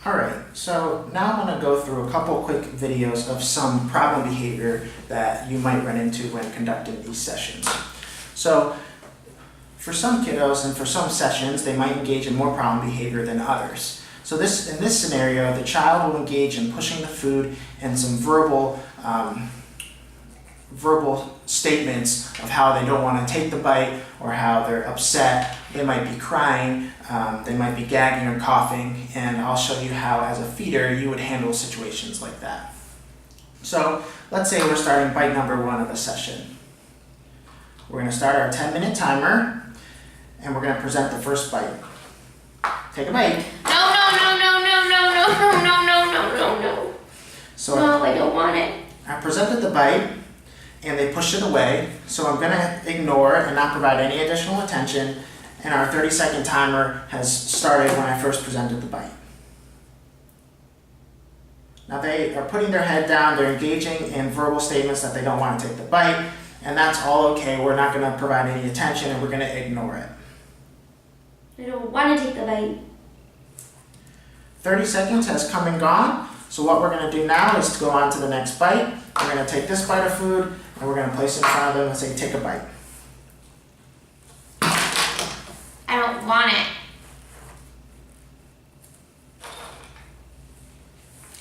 Alright, so now I'm going to go through a couple quick videos of some problem behavior that you might run into when conducting these sessions. So, for some kiddos and for some sessions, they might engage in more problem behavior than others. So in this scenario, the child will engage in pushing the food and some verbal statements of how they don't want to take the bite or how they're upset. They might be crying, they might be gagging or coughing, and I'll show you how, as a feeder, you would handle situations like that. So let's say we're starting bite number 1 of the session. We're going to start our 10-minute timer, and we're going to present the first bite. Take a bite. No. So No, I don't want it. I presented the bite, and they pushed it away, so I'm going to ignore and not provide any additional attention, and our 30-second timer has started when I first presented the bite. Now they are putting their head down, they're engaging in verbal statements that they don't want to take the bite, and that's all okay. We're not going to provide any attention, and we're going to ignore it. I don't want to take the bite. 30 seconds has come and gone, so what we're going to do now is to go on to the next bite. We're going to take this bite of food, and we're going to place it in front of them and say, take a bite. I don't want it.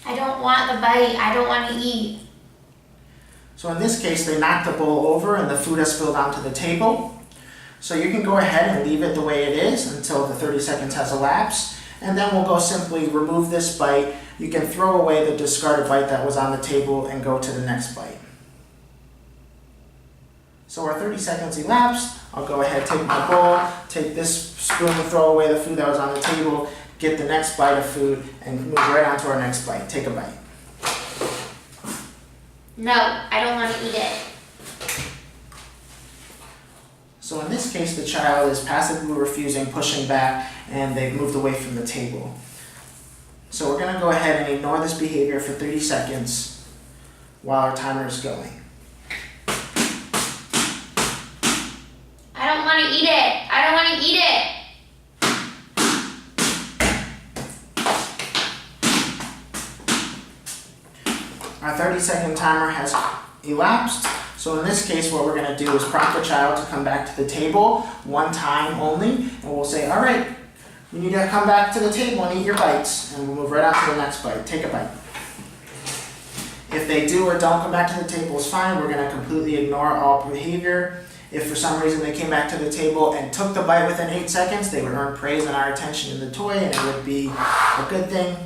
I don't want the bite. I don't want to eat. So in this case, they knocked the bowl over and the food has spilled onto the table. So you can go ahead and leave it the way it is until the 30 seconds has elapsed. And then we'll go simply remove this bite. You can throw away the discarded bite that was on the table and go to the next bite. So our 30 seconds elapsed. I'll go ahead, take my bowl, take this spoon to throw away the food that was on the table, get the next bite of food, and move right on to our next bite. Take a bite. No, I don't want to eat it. So in this case, the child is passively refusing, pushing back, and they've moved away from the table. So we're going to go ahead and ignore this behavior for 30 seconds while our timer is going. I don't want to eat it. I don't want to eat it. Our 30-second timer has elapsed. So in this case, what we're going to do is prompt the child to come back to the table one time only, and we'll say, all right, you need to come back to the table and eat your bites, and we'll move right on to the next bite. Take a bite. If they do or don't come back to the table, it's fine. We're going to completely ignore all behavior. If for some reason they came back to the table and took the bite within 8 seconds, they would earn praise and our attention in the toy, and it would be a good thing.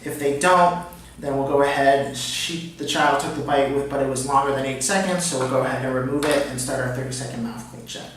If they don't, then we'll go ahead, the child took the bite, but it was longer than 8 seconds, so we'll go ahead and remove it and start our 30-second mouth clean check.